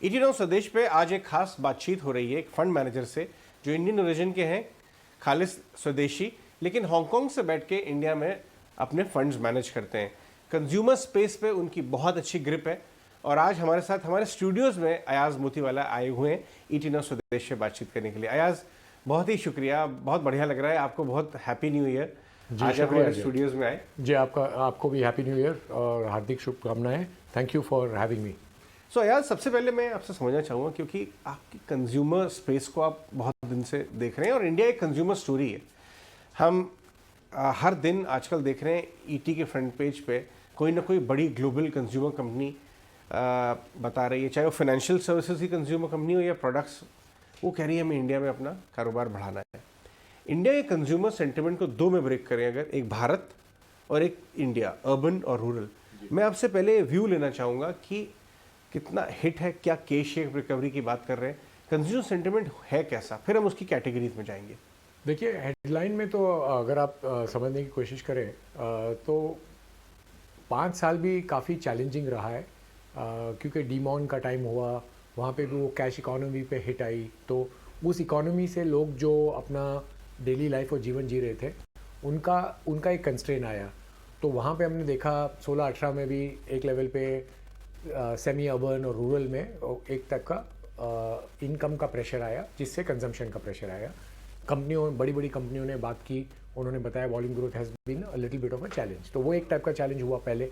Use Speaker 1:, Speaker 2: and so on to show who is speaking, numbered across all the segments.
Speaker 1: ET9 स्वदेश पे आज एक खास बातचीत हो रही है एक फंड मैनेजर से जो इंडियन ओरिजिन के हैं, खालिस स्वदेशी, लेकिन हांगकांग से बैठ के इंडिया में अपने फंड्स मैनेज करते हैं। कंज्यूमर स्पेस पे उनकी बहुत अच्छी ग्रिप है और आज हमारे साथ हमारे स्टूडियोज में अयाज मोतीवाला आए हुए हैं ET9 स्वदेश से बातचीत करने के लिए। अयाज, बहुत ही शुक्रिया, बहुत बढ़िया लग रहा है। आपको बहुत हैप्पी न्यू ईयर। आज आप हमारे स्टूडियोज में आए।
Speaker 2: जी, आपको भी हैप्पी न्यू ईयर और हार्दिक शुभकामनाएं। Thank you for having me.
Speaker 1: So यार, सबसे पहले मैं आपसे समझना चाहूँगा क्योंकि आपकी कंज्यूमर स्पेस को आप बहुत दिन से देख रहे हैं और इंडिया एक कंज्यूमर स्टोरी है। हम हर दिन आजकल देख रहे हैं ईटी के फ्रंट पेज पे कोई ना कोई बड़ी ग्लोबल कंज्यूमर कंपनी बता रही है, चाहे वो फाइनेंशियल सर्विसेज की कंज्यूमर कंपनी हो या प्रोडक्ट्स, वो कह रही है हमें इंडिया में अपना कारोबार बढ़ाना है। इंडिया के कंज्यूमर सेंटिमेंट को दो में ब्रेक करें अगर, एक भारत और एक इंडिया, अर्बन और रूरल। मैं आपसे पहले व्यू लेना चाहूँगा कि कितना हिट है, क्या के शेप रिकवरी की बात कर रहे हैं, कंज्यूमर सेंटिमेंट है कैसा, फिर हम उसकी कैटेगरीज में जाएंगे।
Speaker 2: देखिए, हेडलाइन में तो अगर आप समझने की कोशिश करें तो 5 साल भी काफ़ी चैलेंजिंग रहा है क्योंकि डीमॉन का टाइम हुआ, वहाँ पे भी वो कैश इकोनॉमी पे हिट आई। तो उस इकोनॉमी से लोग जो अपना डेली लाइफ और जीवन जी रहे थे उनका एक कंस्ट्रेन आया। तो वहाँ पे हमने देखा 16-18 में भी एक लेवल पे सेमी अर्बन और रूरल में एक तक का इनकम का प्रेशर आया, जिससे कंजम्पशन का प्रेशर आया। बड़ी बड़ी कंपनियों ने बात की, उन्होंने बताया volume growth has been a little bit of a challenge. तो वो एक टाइप का चैलेंज हुआ पहले।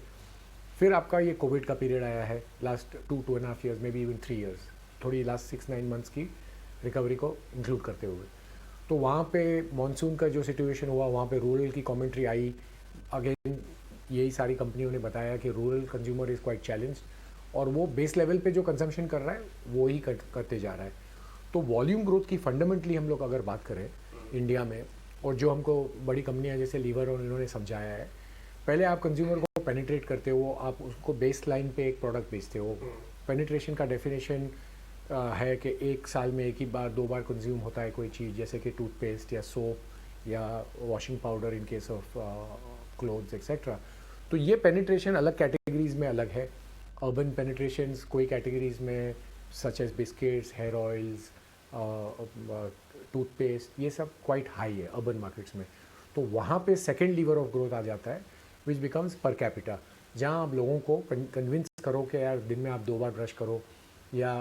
Speaker 2: फिर आपका ये कोविड का पीरियड आया है, last 2.5 years, may be even 3 years, थोड़ी लास्ट 6-9 मंथ्स की रिकवरी को इंक्लूड करते हुए। तो वहाँ पे मॉनसून का जो सिचुएशन हुआ, वहाँ पे रूरल की कमेंट्री आई। अगेन यही सारी कंपनियों ने बताया कि rural consumer is quite challenge और वो बेस लेवल पे जो कंजम्पशन कर रहा है वो ही करते जा रहा है। तो वॉल्यूम ग्रोथ की फंडामेंटली हम लोग अगर बात करें इंडिया में, और जो हमको बड़ी कंपनियां जैसे लीवर और इन्होंने समझाया है, पहले आप कंज्यूमर को पेनिट्रेट करते हो, आप उसको बेस लाइन पे एक प्रोडक्ट बेचते हो। पेनिट्रेशन का डेफिनेशन है कि एक साल में एक ही बार 2 बार कंज्यूम होता है कोई चीज़, जैसे कि टूथपेस्ट या सोप या washing powder in case of clothes etcetera. तो ये पेनिट्रेशन अलग कैटेगरीज में अलग है। अर्बन पेनिट्रेशंस कोई कैटेगरीज में such as biscuits, hair oils, toothpaste, ये सब क्वाइट हाई है अर्बन मार्केट्स में। तो वहाँ पे सेकेंड लीवर ऑफ ग्रोथ आ जाता है विच बिकम्स पर कैपिटा, जहाँ आप लोगों को कन्विंस करो कि यार दिन में आप 2 बार ब्रश करो या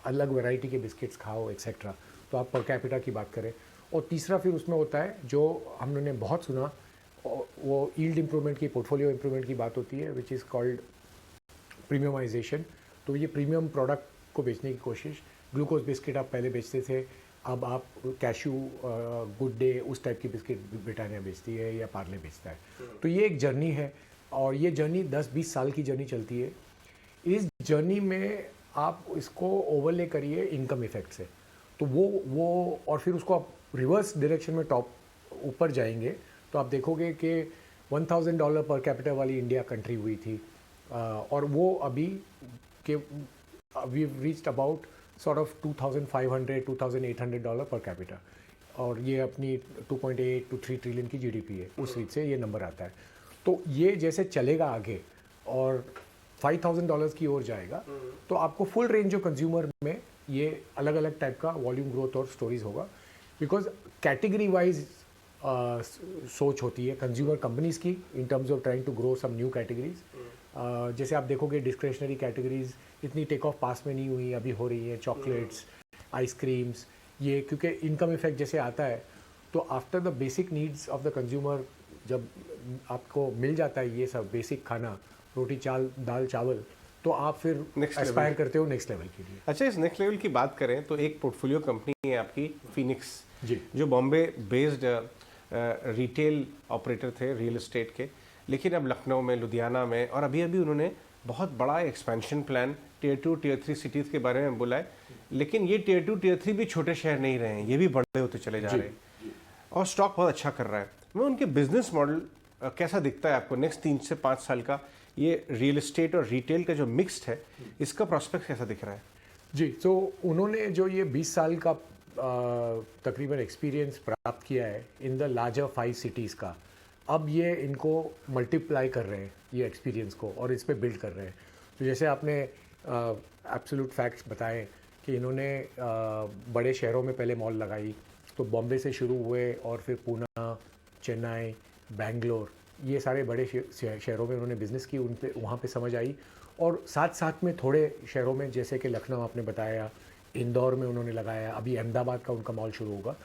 Speaker 2: अलग वैरायटी के बिस्किट्स खाओ एक्सेट्रा। तो आप पर कैपिटा की बात करें। और तीसरा फिर उसमें होता है जो हमने बहुत सुना, वो यील्ड इंप्रूवमेंट की, पोर्टफोलियो इंप्रूवमेंट की बात होती है, विच इज़ कॉल्ड प्रीमियमाइजेशन। तो ये प्रीमियम प्रोडक्ट को बेचने की कोशिश, ग्लूकोज बिस्किट आप पहले बेचते थे, अब आप कैशू, गुड डे, उस टाइप की बिस्किट ब्रिटानिया बेचती है या पार्ले बेचता है। तो ये एक जर्नी है और ये जर्नी 10-20 साल की जर्नी चलती है। इस जर्नी में आप इसको ओवरले करिए इनकम इफेक्ट से, तो वो और फिर उसको आप रिवर्स डायरेक्शन में टॉप ऊपर जाएंगे तो आप देखोगे कि $1000 पर कैपिटल वाली इंडिया कंट्री हुई थी और वो अभी के we reached about sort of $2500-2800 per capita, और ये अपनी 2.8 to 3 ट्रिलियन की जीडीपी है, उस रीच से ये नंबर आता है। तो ये जैसे चलेगा आगे और $5000 की ओर जाएगा तो आपको फुल रेंज ऑफ कंज्यूमर में ये अलग अलग टाइप का वॉल्यूम ग्रोथ और स्टोरीज होगा, बिकॉज कैटेगरी वाइज सोच होती है कंज्यूमर कंपनीज की in terms of trying to grow some new categories. जैसे आप देखोगे डिस्क्रिशनरी कैटेगरीज इतनी टेक ऑफ पास में नहीं हुई, अभी हो रही है, चॉकलेट्स, आइसक्रीम्स, ये क्योंकि इनकम इफेक्ट जैसे आता है तो after the basic needs of the consumer जब आपको मिल जाता है ये सब बेसिक खाना, रोटी दाल चावल, तो आप फिर एस्पायर करते हो नेक्स्ट लेवल के लिए।
Speaker 1: अच्छा, इस नेक्स्ट लेवल की बात करें तो एक पोर्टफोलियो कंपनी है आपकी फिनिक्स
Speaker 2: जी,
Speaker 1: जो बॉम्बे बेस्ड रिटेल ऑपरेटर थे रियल एस्टेट के, लेकिन अब लखनऊ में, लुधियाना में, और अभी अभी उन्होंने बहुत बड़ा expansion plan tier 2 tier 3 cities के बारे में बोला है। लेकिन ये टियर 2 टियर 3 भी छोटे शहर नहीं रहे हैं, ये भी बड़े होते चले जा रहे हैं और स्टॉक बहुत अच्छा कर रहा है। मैं उनके बिजनेस मॉडल कैसा दिखता है आपको नेक्स्ट 3 से 5 साल का, ये रियल एस्टेट और रिटेल का जो मिक्स्ड है इसका प्रोस्पेक्ट कैसा दिख रहा है?
Speaker 2: जी, तो उन्होंने जो ये 20 साल का तकरीबन एक्सपीरियंस प्राप्त किया है इन द लार्जर 5 सिटीज़ का, अब ये इनको मल्टीप्लाई कर रहे हैं ये एक्सपीरियंस को और इस पर बिल्ड कर रहे हैं। तो जैसे आपने एब्सोल्यूट फैक्ट्स बताएं कि इन्होंने बड़े शहरों में पहले मॉल लगाई, तो बॉम्बे से शुरू हुए और फिर पूना, चेन्नई, बेंगलोर, ये सारे बड़े शहरों में उन्होंने बिज़नेस की, उन पे वहाँ पे समझ आई। और साथ साथ में थोड़े शहरों में जैसे कि लखनऊ आपने बताया, इंदौर में उन्होंने लगाया, अभी अहमदाबाद का उनका मॉल शुरू होगा,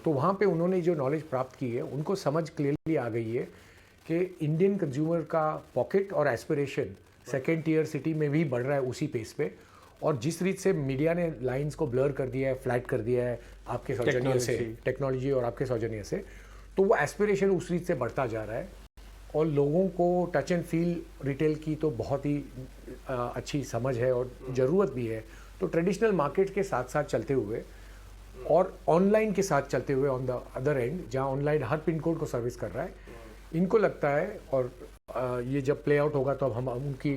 Speaker 2: तो वहाँ पे उन्होंने जो नॉलेज प्राप्त की है, उनको समझ क्लियरली आ गई है कि इंडियन कंज्यूमर का पॉकेट और एस्पिरेशन सेकेंड टियर सिटी में भी बढ़ रहा है उसी पेस पे। और जिस रीत से मीडिया ने लाइंस को ब्लर कर दिया है, फ्लैट कर दिया है आपके सौजन्य से, टेक्नोलॉजी और आपके सौजन्य से, तो वो एस्पिरेशन उस रीत से बढ़ता जा रहा है। और लोगों को टच एंड फील रिटेल की तो बहुत ही अच्छी समझ है और ज़रूरत भी है। तो ट्रेडिशनल मार्केट के साथ साथ चलते हुए और ऑनलाइन के साथ चलते हुए ऑन द अदर एंड, जहाँ ऑनलाइन हर पिन कोड को सर्विस कर रहा है, इनको लगता है, और ये जब प्ले आउट होगा तो अब हम उनकी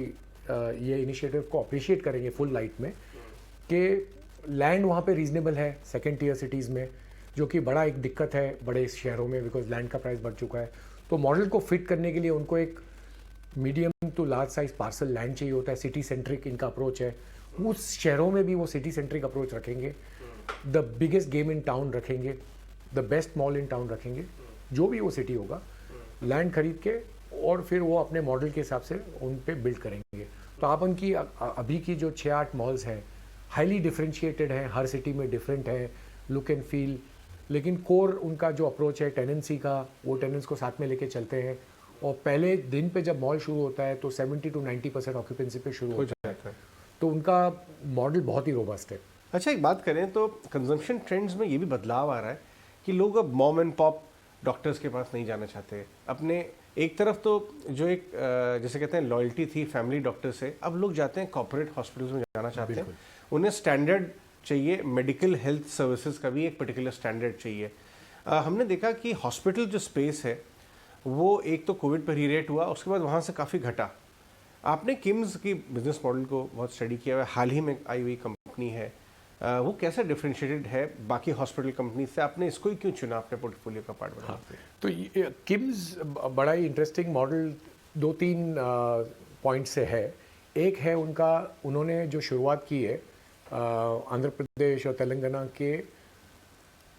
Speaker 2: ये इनिशिएटिव को अप्रिशिएट करेंगे फुल लाइट में, कि लैंड वहाँ पे रीजनेबल है सेकेंड टियर सिटीज़ में, जो कि बड़ा एक दिक्कत है बड़े शहरों में, बिकॉज लैंड का प्राइस बढ़ चुका है। तो मॉडल को फिट करने के लिए उनको एक medium to large size parcel land चाहिए होता है, सिटी सेंट्रिक इनका अप्रोच है। उस शहरों में भी वो सिटी सेंट्रिक अप्रोच रखेंगे, the biggest game in town रखेंगे, the best mall in town रखेंगे, जो भी वो सिटी होगा, लैंड खरीद के, और फिर वो अपने मॉडल के हिसाब से उन पे बिल्ड करेंगे। तो आप उनकी अभी की जो 6-8 मॉल्स हैं हाईली डिफरेंशिएटेड हैं, हर सिटी में डिफरेंट है लुक एंड फील, लेकिन कोर उनका जो अप्रोच है टेनेंसी का, वो टेनेंट्स को साथ में लेके चलते हैं। और पहले दिन पे जब मॉल शुरू होता है तो 70 to 90% ऑक्यूपेंसी पे शुरू हो जाता है, तो उनका मॉडल बहुत ही रोबस्ट है।
Speaker 1: अच्छा, एक बात करें तो कंजम्पशन ट्रेंड्स में ये भी बदलाव आ रहा है कि लोग अब मॉम एंड पॉप डॉक्टर्स के पास नहीं जाना चाहते। अपने एक तरफ तो जो एक जैसे कहते हैं लॉयल्टी थी फैमिली डॉक्टर से, अब लोग जाते हैं कॉर्पोरेट हॉस्पिटल्स में जाना चाहते हैं। उन्हें स्टैंडर्ड चाहिए, मेडिकल हेल्थ सर्विसेज का भी एक पर्टिकुलर स्टैंडर्ड चाहिए। हमने देखा कि हॉस्पिटल जो स्पेस है वो एक तो कोविड पर ही रेट हुआ, उसके बाद वहाँ से काफ़ी घटा। आपने किम्स की बिजनेस मॉडल को बहुत स्टडी किया हुआ, हाल ही में आई हुई कंपनी है, वो कैसे डिफरेंशिएटेड है बाकी हॉस्पिटल कंपनी से? आपने इसको ही क्यों चुना अपने पोर्टफोलियो का पार्ट बनाने के लिए?
Speaker 2: तो किम्स बड़ा ही इंटरेस्टिंग मॉडल 2-3 पॉइंट से है। एक है उनका, उन्होंने जो शुरुआत की है आंध्र प्रदेश और तेलंगाना के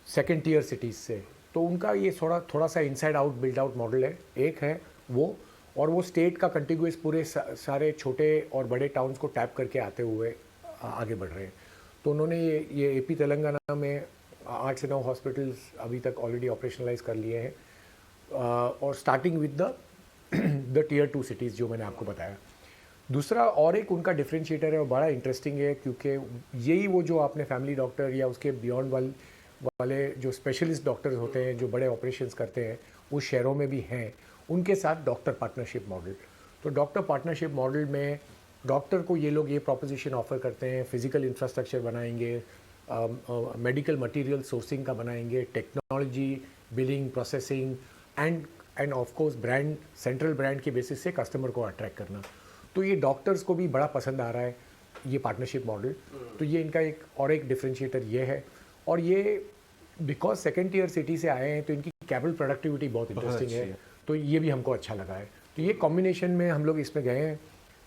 Speaker 2: सेकेंड टियर सिटीज़ से, तो उनका ये थोड़ा सा inside out build out model है। एक है वो, और वो स्टेट का कंटिग्यूस पूरे सारे छोटे और बड़े टाउन्स को टैप करके आते हुए आगे बढ़ रहे हैं। तो उन्होंने ये एपी तेलंगाना में 8 से 9 हॉस्पिटल्स अभी तक ऑलरेडी ऑपरेशनलाइज कर लिए हैं, और starting with the tier 2 cities जो मैंने आपको बताया। दूसरा और एक उनका डिफरेंशिएटर है और बड़ा इंटरेस्टिंग है, क्योंकि यही वो जो आपने फैमिली डॉक्टर या उसके बियॉन्ड वाले जो स्पेशलिस्ट डॉक्टर्स होते हैं जो बड़े ऑपरेशंस करते हैं उस शहरों में भी हैं, उनके साथ डॉक्टर पार्टनरशिप मॉडल। तो डॉक्टर पार्टनरशिप मॉडल में डॉक्टर को ये लोग ये प्रोपोजिशन ऑफर करते हैं, फिजिकल इंफ्रास्ट्रक्चर बनाएंगे, मेडिकल मटेरियल सोर्सिंग का बनाएंगे, technology, billing, processing end of course brand, central brand के बेसिस से कस्टमर को अट्रैक्ट करना। तो ये डॉक्टर्स को भी बड़ा पसंद आ रहा है ये पार्टनरशिप मॉडल। तो ये इनका एक डिफरेंशिएटर ये है। और ये बिकॉज सेकेंड टियर सिटी से आए हैं तो इनकी कैपिटल प्रोडक्टिविटी बहुत इंटरेस्टिंग है, तो ये भी हमको अच्छा लगा है। तो ये कॉम्बिनेशन में हम लोग इसमें गए हैं,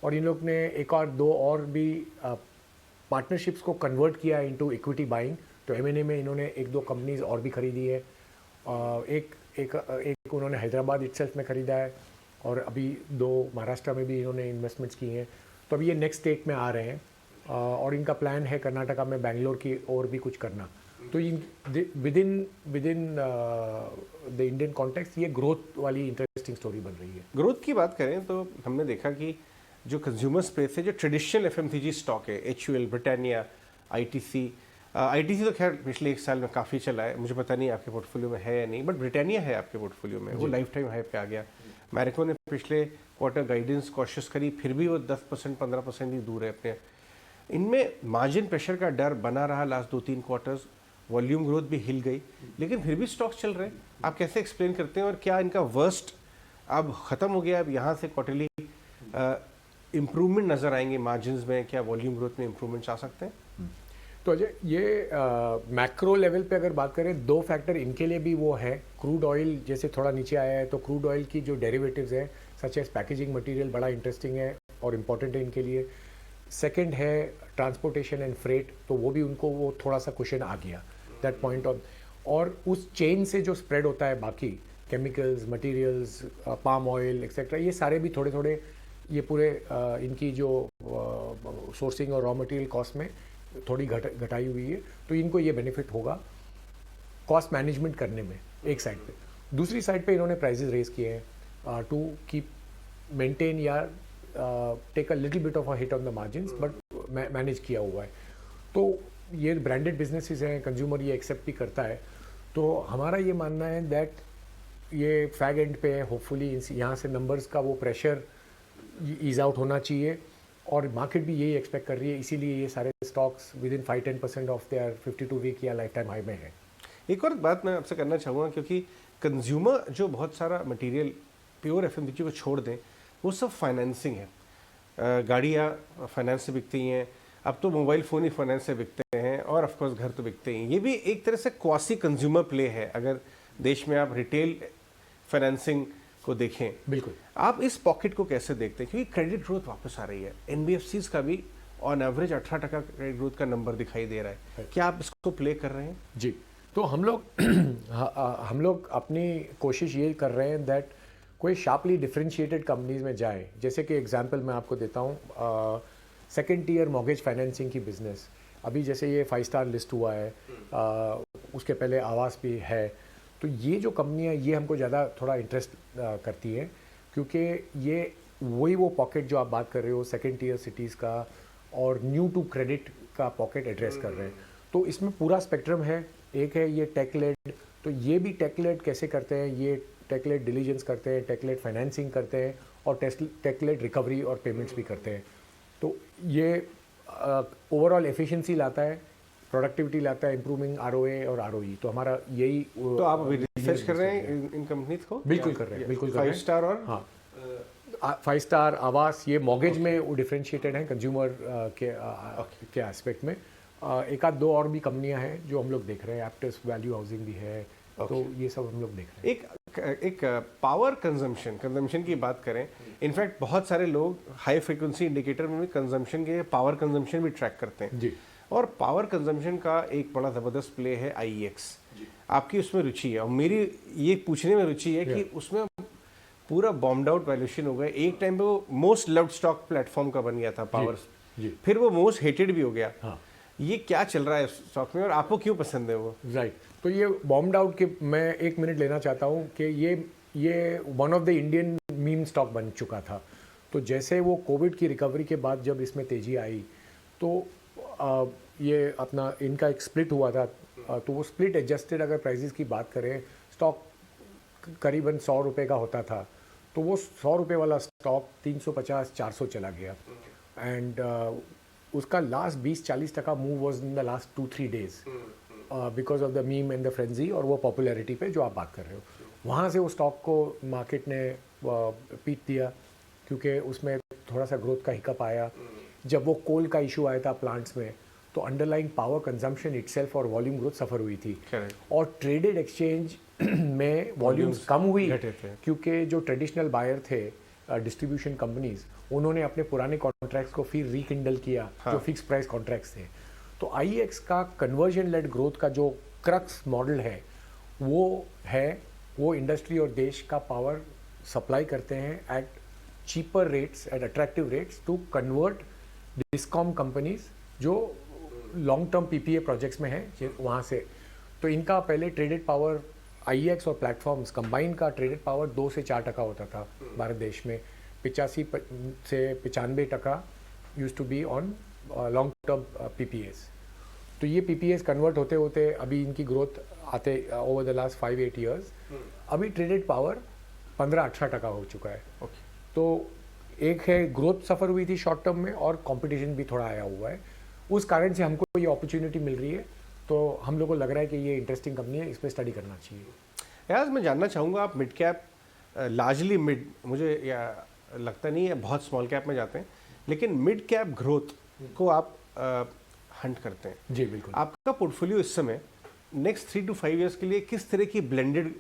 Speaker 2: और इन लोग ने एक और दो और भी पार्टनरशिप्स को कन्वर्ट किया इनटू इक्विटी बाइंग। तो M&A में इन्होंने 1-2 कंपनीज और भी खरीदी है, एक उन्होंने हैदराबाद इटसेल्फ में खरीदा है, और अभी 2 महाराष्ट्र में भी इन्होंने इन्वेस्टमेंट्स की हैं। तो अभी ये नेक्स्ट स्टेट में आ रहे हैं, और इनका प्लान है कर्नाटका में, बेंगलोर की और भी कुछ करना। तो with in the Indian context ये ग्रोथ वाली इंटरेस्टिंग स्टोरी बन रही है।
Speaker 1: ग्रोथ की बात करें तो हमने देखा कि जो कंज्यूमर स्पेस है, जो ट्रेडिशनल FMCG स्टॉक है, HUL, ब्रिटानिया, ITC तो खैर पिछले 1 साल में काफ़ी चला है, मुझे पता नहीं आपके पोर्टफोलियो में है या नहीं, बट ब्रिटानिया है आपके पोर्टफोलियो में, वो लाइफ टाइम हाई पे आ गया। मैरिको ने पिछले क्वार्टर गाइडेंस कॉशियस करी, फिर भी वो 10% 15% ही दूर है अपने। इनमें मार्जिन प्रेशर का डर बना रहा लास्ट 2-3 क्वार्टर्स, वॉल्यूम ग्रोथ भी हिल गई, लेकिन फिर भी स्टॉक्स चल रहे हैं। आप कैसे एक्सप्लेन करते हैं, और क्या इनका वर्स्ट अब ख़त्म हो गया, अब यहाँ से क्वार्टरली इम्प्रूवमेंट नज़र आएंगे मार्जिन्स में, क्या वॉल्यूम ग्रोथ में इम्प्रूवमेंट्स आ सकते हैं?
Speaker 2: तो अजय, ये मैक्रो लेवल पे अगर बात करें, 2 फैक्टर इनके लिए भी वो है। क्रूड ऑयल जैसे थोड़ा नीचे आया है, तो क्रूड ऑयल की जो डेरिवेटिव्स हैं सच एज पैकेजिंग मटेरियल बड़ा इंटरेस्टिंग है और इम्पॉर्टेंट है इनके लिए। सेकंड है ट्रांसपोर्टेशन एंड फ्रेट, तो वो भी उनको वो थोड़ा सा क्वेश्चन आ गया दैट पॉइंट ऑन। और उस चेन से जो स्प्रेड होता है बाकी chemicals, materials, palm oil etcetera, ये सारे भी थोड़े थोड़े ये पूरे इनकी जो सोर्सिंग और रॉ मटेरियल कॉस्ट में थोड़ी घटाई हुई है, तो इनको ये बेनिफिट होगा कॉस्ट मैनेजमेंट करने में एक साइड पे। दूसरी साइड पे इन्होंने प्राइसेस रेज किए हैं टू कीप मेंटेन या take a little bit of a hit on the margins, but manage किया हुआ है। तो ये ब्रांडेड बिजनेसेस हैं, कंज्यूमर ये एक्सेप्ट भी करता है। तो हमारा ये मानना है दैट ये फैग एंड पे है, होपफुली यहाँ से नंबर्स का वो प्रेशर ईज आउट होना चाहिए, और मार्केट भी यही एक्सपेक्ट कर रही है, इसीलिए ये सारे stocks within 5-10% of their 52 week या लाइफ टाइम हाई में है।
Speaker 1: एक और बात मैं आपसे करना चाहूँगा, क्योंकि कंज्यूमर जो बहुत सारा मटेरियल प्योर एफएमसीजी को छोड़ दें, वो सब फाइनेंसिंग है। गाड़ियाँ फाइनेंस से बिकती हैं, अब तो मोबाइल फ़ोन ही फाइनेंस से बिकते हैं, और ऑफ कोर्स घर तो बिकते हैं। ये भी एक तरह से क्वासी कंज्यूमर प्ले है अगर देश में आप रिटेल फाइनेंसिंग को देखें।
Speaker 2: बिल्कुल।
Speaker 1: आप इस पॉकेट को कैसे देखते हैं, क्योंकि क्रेडिट ग्रोथ वापस आ रही है, एनबीएफसीज का भी ऑन एवरेज 18% क्रेडिट ग्रोथ का नंबर दिखाई दे रहा है, क्या आप इसको प्ले कर रहे हैं?
Speaker 2: जी, तो हम लोग अपनी कोशिश ये कर रहे हैं दैट कोई शार्पली डिफरेंशिएटेड कंपनीज में जाए। जैसे कि एग्जांपल मैं आपको देता हूँ, सेकेंड टियर मॉर्गेज फाइनेंसिंग की बिजनेस, अभी जैसे ये 5 स्टार लिस्ट हुआ है, उसके पहले आवास भी है। तो ये जो कंपनियाँ, ये हमको ज़्यादा थोड़ा इंटरेस्ट करती है, क्योंकि ये वही वो पॉकेट जो आप बात कर रहे हो सेकेंड टियर सिटीज़ का और न्यू टू क्रेडिट का पॉकेट एड्रेस कर रहे हैं। तो इसमें पूरा स्पेक्ट्रम है। एक है ये टेक लेड, तो ये भी टेक लेड कैसे करते हैं, ये टेक लेड डिलीजेंस करते हैं, टेक लेड फाइनेंसिंग करते हैं, और टेक लेड रिकवरी और पेमेंट्स भी करते हैं। तो ये ओवरऑल एफिशिएंसी लाता है, प्रोडक्टिविटी लाता है, इंप्रूविंग आरओए और आरओई। तो हमारा यही
Speaker 1: तो आप अभी रिसर्च कर रहे हैं इन कंपनीज को?
Speaker 2: बिल्कुल कर रहे हैं, बिल्कुल कर रहे हैं।
Speaker 1: 5 स्टार और
Speaker 2: हाँ, 5 स्टार आवास ये मॉर्गेज में वो डिफरेंशिएटेड हैं कंज्यूमर के एस्पेक्ट में। एक आध दो और भी कंपनियां हैं जो हम लोग देख रहे हैं, एप्टस वैल्यू हाउसिंग भी है। तो ये सब हम लोग देख रहे हैं।
Speaker 1: एक पावर कंजम्पशन की बात करें, इनफैक्ट बहुत सारे लोग हाई फ्रीक्वेंसी इंडिकेटर में भी कंजम्पशन के पावर कंजम्पशन भी ट्रैक करते हैं
Speaker 2: जी।
Speaker 1: और पावर कंजम्पशन का एक बड़ा ज़बरदस्त प्ले है IEX। आपकी उसमें रुचि है, और मेरी ये पूछने में रुचि है कि उसमें पूरा बॉम्ड आउट वैल्यूएशन हो गया। एक टाइम पे वो मोस्ट लव्ड स्टॉक प्लेटफॉर्म का बन गया था पावर, फिर वो मोस्ट हेटेड भी हो गया।
Speaker 2: हाँ।
Speaker 1: ये क्या चल रहा है स्टॉक में और आपको क्यों पसंद है वो?
Speaker 2: राइट, तो ये बॉम्ड आउट के मैं 1 मिनट लेना चाहता हूँ कि ये one of the Indian meme stock बन चुका था। तो जैसे वो कोविड की रिकवरी के बाद जब इसमें तेज़ी आई, तो ये अपना इनका एक स्प्लिट हुआ था, तो वो स्प्लिट एडजस्टेड अगर प्राइसेस की बात करें, स्टॉक करीबन 100 रुपये का होता था, तो वो 100 रुपये वाला स्टॉक 350-400 चला गया। एंड उसका last 20-40% move was in the last 2-3 days because of the meme and the frenzy और वो पॉपुलैरिटी पे जो आप बात कर रहे हो। वहाँ से वो स्टॉक को मार्केट ने पीट दिया, क्योंकि उसमें थोड़ा सा ग्रोथ का हिकअप आया। जब वो कोल का इशू आया था प्लांट्स में, तो अंडरलाइंग पावर कंजम्पशन इटसेल्फ और वॉल्यूम ग्रोथ सफ़र हुई थी। और ट्रेडेड एक्सचेंज में वॉल्यूम्स कम हुई, क्योंकि जो ट्रेडिशनल बायर थे डिस्ट्रीब्यूशन कंपनीज, उन्होंने अपने पुराने कॉन्ट्रैक्ट्स को फिर रिकिंडल किया। हाँ। जो फिक्स प्राइस कॉन्ट्रैक्ट्स थे। तो IEX का कन्वर्जन लेड ग्रोथ का जो क्रक्स मॉडल है, वो इंडस्ट्री और देश का पावर सप्लाई करते हैं at cheaper rates, at attractive rates to convert discom companies जो लॉन्ग टर्म PPA प्रोजेक्ट्स में हैं वहाँ से। तो इनका पहले ट्रेडेड पावर IEX और प्लेटफॉर्म्स कंबाइन का ट्रेडेड पावर 2 से 4% होता था भारत देश में। 85 से 95% used to be on long term PPAs। तो ये PPAs कन्वर्ट होते होते अभी इनकी ग्रोथ आते ओवर द लास्ट 5-8 ईयर्स अभी ट्रेडेड पावर 15-18% हो चुका है। तो एक है ग्रोथ सफ़र हुई थी शॉर्ट टर्म में, और कंपटीशन भी थोड़ा आया हुआ है। उस कारण से हमको ये अपॉर्चुनिटी मिल रही है, तो हम लोग को लग रहा है कि ये इंटरेस्टिंग कंपनी है, इस पर स्टडी करना चाहिए।
Speaker 1: यार मैं जानना चाहूँगा, आप मिड कैप लार्जली मिड, मुझे या लगता नहीं है बहुत स्मॉल कैप में जाते हैं, लेकिन मिड कैप ग्रोथ को आप हंट करते हैं।
Speaker 2: जी बिल्कुल।
Speaker 1: आपका पोर्टफोलियो इस समय नेक्स्ट 3 to 5 ईयर्स के लिए किस तरह की ब्लेंडेड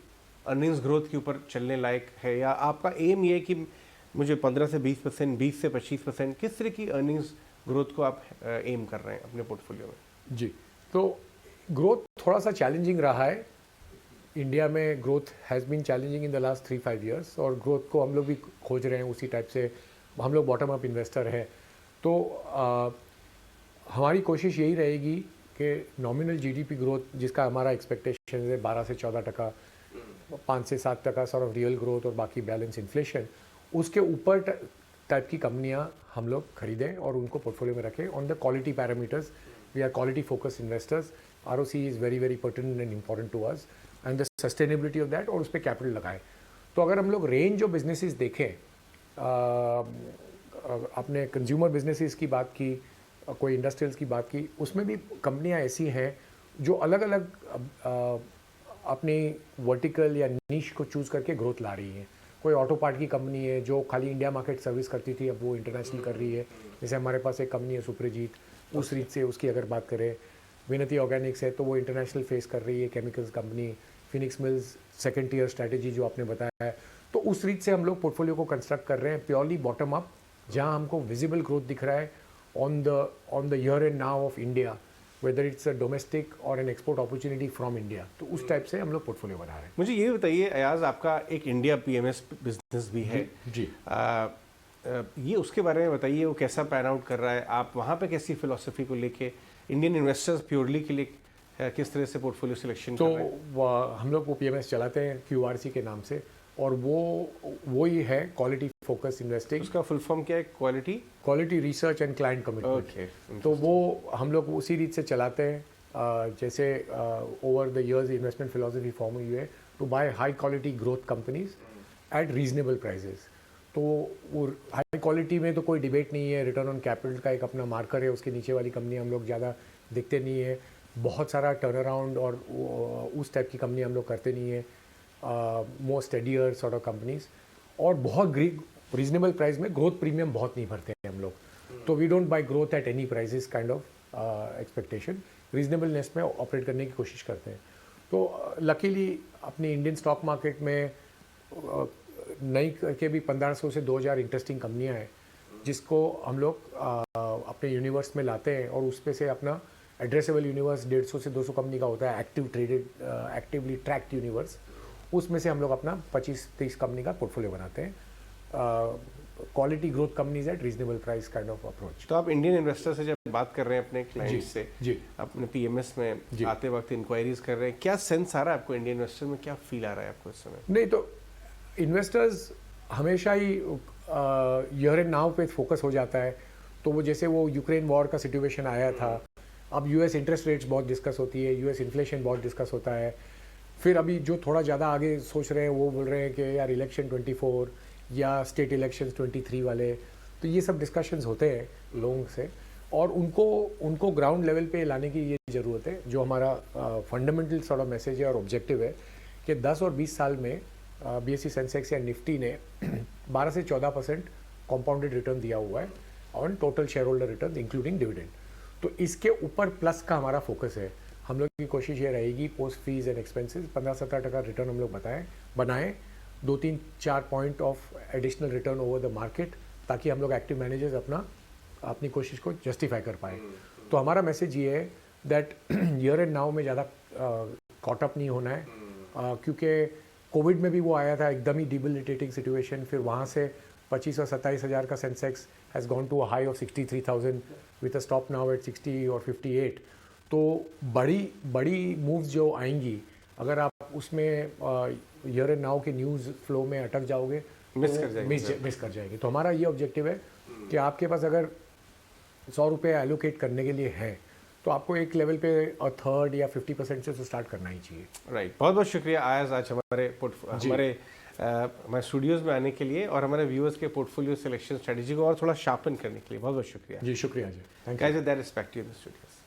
Speaker 1: अर्निंग्स ग्रोथ के ऊपर चलने लायक है, या आपका एम ये है कि मुझे 15 से 20%, 20 से 25%, किस तरह की अर्निंग्स ग्रोथ को आप एम कर रहे हैं अपने पोर्टफोलियो में?
Speaker 2: जी, तो ग्रोथ थोड़ा सा चैलेंजिंग रहा है इंडिया में। Growth has been challenging in the last 3-5 years, और ग्रोथ को हम लोग भी खोज रहे हैं उसी टाइप से। हम लोग बॉटम अप इन्वेस्टर है, तो हमारी कोशिश यही रहेगी कि नॉमिनल जीडीपी ग्रोथ जिसका हमारा एक्सपेक्टेशन है 12 से 14%, 5 से 7% सॉर्ट ऑफ रियल ग्रोथ और बाकी बैलेंस इन्फ्लेशन, उसके ऊपर टाइप की कंपनियां हम लोग खरीदें और उनको पोर्टफोलियो में रखें on the quality parameters. We are quality focused investors. ROC is very very pertinent and important to us and the sustainability of that, और उस पर कैपिटल लगाएं। तो अगर हम लोग रेंज ऑफ बिजनेसेस देखें, आपने कंज्यूमर बिजनेसेस की बात की, कोई इंडस्ट्रियल्स की बात की, उसमें भी कंपनियां ऐसी हैं जो अलग अलग अपनी वर्टिकल या नीश को चूज़ करके ग्रोथ ला रही हैं। कोई ऑटो पार्ट की कंपनी है जो खाली इंडिया मार्केट सर्विस करती थी, अब वो इंटरनेशनल कर रही है। जैसे हमारे पास एक कंपनी है सुप्रजीत, उस रीत से उसकी अगर बात करें। विनती ऑर्गेनिक्स है तो वो इंटरनेशनल फेस कर रही है, chemicals company. Phoenix Mills second tier strategy जो आपने बताया है, तो उस रीत से हम लोग पोर्टफोलियो को कंस्ट्रक्ट कर रहे हैं प्योरली बॉटम अप, जहां हमको विजिबल ग्रोथ दिख रहा है on the year and now of India, whether it's a domestic और an export opportunity from India. तो उस टाइप से हम लोग पोर्टफोलियो बना रहे हैं।
Speaker 1: मुझे ये बताइए अयाज, आपका एक इंडिया पीएमएस बिजनेस भी है
Speaker 2: जी।
Speaker 1: ये उसके बारे में बताइए, वो कैसा पैन आउट कर रहा है? आप वहाँ पे कैसी फिलोसफी को लेके इंडियन इन्वेस्टर्स प्योरली के लिए किस तरह से पोर्टफोलियो सिलेक्शन
Speaker 2: तो
Speaker 1: कर रहे हैं?
Speaker 2: हम लोग वो पीएमएस चलाते हैं QRC के नाम से, और वो ही है क्वालिटी फोकस इन्वेस्टिंग।
Speaker 1: उसका फुल फॉर्म क्या है?
Speaker 2: Quality research and client commitment.
Speaker 1: Okay,
Speaker 2: तो वो हम लोग उसी रीत से चलाते हैं। जैसे over the years investment philosophy form हुई है to buy high quality growth companies at reasonable prices. तो वो हाई क्वालिटी में तो कोई डिबेट नहीं है, रिटर्न ऑन कैपिटल का एक अपना मार्कर है, उसके नीचे वाली कंपनी हम लोग ज़्यादा देखते नहीं है। बहुत सारा टर्न अराउंड और उस टाइप की कंपनी हम लोग करते नहीं है। More steadier sort of companies, और बहुत रीजनेबल प्राइस में ग्रोथ प्रीमियम बहुत नहीं भरते हैं हम लोग। तो we don't buy growth at any prices kind of expectation, reasonableness में ऑपरेट करने की कोशिश करते हैं। तो लकीली अपनी इंडियन स्टॉक मार्केट में नई करके भी 1500 से 2000 इंटरेस्टिंग कंपनियां हैं, जिसको हम लोग अपने यूनिवर्स में लाते हैं, और उसमें से अपना एड्रेसेबल यूनिवर्स 150 से 200 कंपनी का होता है, एक्टिवली ट्रैक्ड यूनिवर्स। उसमें से हम लोग अपना 25-30 कंपनी का पोर्टफोलियो बनाते हैं, quality growth companies at reasonable price kind of approach.
Speaker 1: तो आप इंडियन इन्वेस्टर से जब बात कर रहे हैं अपने क्लाइंट से,
Speaker 2: जी,
Speaker 1: अपने पीएमएस में आते वक्त इंक्वायरीज कर रहे हैं, क्या सेंस आ रहा है आपको इंडियन इन्वेस्टर में? क्या फील आ रहा है आपको इस समय?
Speaker 2: नहीं, तो इन्वेस्टर्स हमेशा ही ईयर एंड नाउ पे फोकस हो जाता है। तो वो जैसे वो यूक्रेन वॉर का सिचुएशन आया था, अब यूएस इंटरेस्ट रेट्स बहुत डिस्कस होती है, यूएस इन्फ्लेशन बहुत डिस्कस होता है। फिर अभी जो थोड़ा ज़्यादा आगे सोच रहे हैं वो बोल रहे हैं कि यार इलेक्शन 24 या स्टेट इलेक्शंस 23 वाले, तो ये सब डिस्कशंस होते हैं लोगों से, और उनको ग्राउंड लेवल पे लाने की ये ज़रूरत है। जो हमारा फंडामेंटल सॉर्ट ऑफ मैसेज है और ऑब्जेक्टिव है कि 10 और 20 साल में BSE सेंसेक्स या निफ्टी ने 12 से 14% कॉम्पाउंडेड रिटर्न दिया हुआ है on total share holder return including dividend. तो इसके ऊपर प्लस का हमारा फोकस है। हम लोग की कोशिश ये रहेगी post fees and expenses 15-17% return हम लोग बनाएं, 2-3-4 point of additional return over the market, ताकि हम लोग एक्टिव मैनेजर्स अपनी कोशिश को जस्टिफाई कर पाए। तो हमारा मैसेज ये है दैट ईयर एंड नाउ में ज़्यादा कॉटअप नहीं होना है, क्योंकि कोविड में भी वो आया था एकदम ही डिबिलिटेटिंग सिचुएशन। फिर वहाँ से 25 और 27 हज़ार का Sensex has gone to a high of 63,000 with a stop now at 60 और 58। तो बड़ी मूव्स जो आएंगी, अगर आप उसमें ईयर एंड नाउ के न्यूज़ फ्लो में अटक जाओगे
Speaker 1: मिस
Speaker 2: कर जाएंगे। तो हमारा ये ऑब्जेक्टिव है कि आपके पास अगर 100 रुपये एलोकेट करने के लिए है, तो आपको एक लेवल पे 1/3 या 50% से तो स्टार्ट करना ही चाहिए।
Speaker 1: राइट, बहुत बहुत शुक्रिया आयाज आज हमारे स्टूडियोज़ में आने के लिए और हमारे व्यूअर्स के पोर्टफोलियो सिलेक्शन स्ट्रेटजी को और थोड़ा शार्पन करने के लिए बहुत बहुत शुक्रिया
Speaker 2: जी। शुक्रिया जी, thank you.
Speaker 1: Guys, with that respect to you in the studios.